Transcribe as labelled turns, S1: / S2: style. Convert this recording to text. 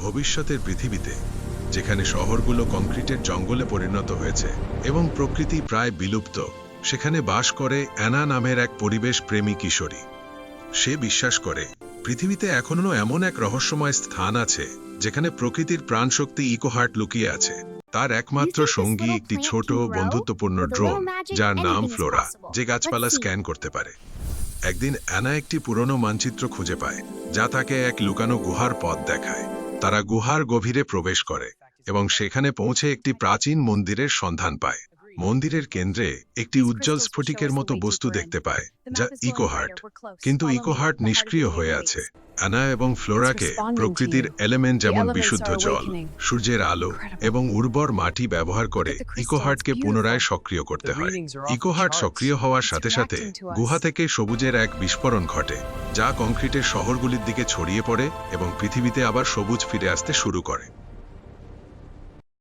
S1: ভবিষ্যতের পৃথিবীতে, যেখানে শহরগুলো কংক্রিটের জঙ্গলে পরিণত হয়েছে এবং প্রকৃতি প্রায় বিলুপ্ত, সেখানে বাস করে অ্যানা নামের এক পরিবেশ প্রেমী কিশোরী। সে বিশ্বাস করে পৃথিবীতে এখনো এমন এক রহস্যময় স্থান আছে যেখানে প্রকৃতির প্রাণশক্তি ইকোহার্ট লুকিয়ে আছে। তার একমাত্র সঙ্গী একটি ছোট বন্ধুত্বপূর্ণ ড্রোন, যার নাম ফ্লোরা, যে গাছপালা স্ক্যান করতে পারে। একদিন অ্যানা একটি পুরনো মানচিত্র খুঁজে পায়, যা তাকে এক লুকানো গুহার পথ দেখায়। তারা গুহার গভীরে প্রবেশ করে এবং সেখানে পৌঁছে একটি প্রাচীন মন্দিরের সন্ধান পায়। মন্দিরের কেন্দ্রে একটি উজ্জ্বল স্ফটিকের মতো বস্তু দেখতে পায়, যা ইকোহার্ট। কিন্তু ইকোহার্ট নিষ্ক্রিয় হয়ে আছে। অ্যানা এবং ফ্লোরাকে প্রকৃতির এলিমেন্ট যেমন বিশুদ্ধ জল, সূর্যের আলো এবং উর্বর মাটি ব্যবহার করে ইকোহার্টকে পুনরায় সক্রিয় করতে হয়। ইকোহার্ট সক্রিয় হওয়ার সাথে সাথে গুহা থেকে সবুজের এক বিস্ফোরণ ঘটে, যা কংক্রিটের শহরগুলির দিকে ছড়িয়ে পড়ে এবং পৃথিবীতে আবার সবুজ ফিরে আসতে শুরু করে।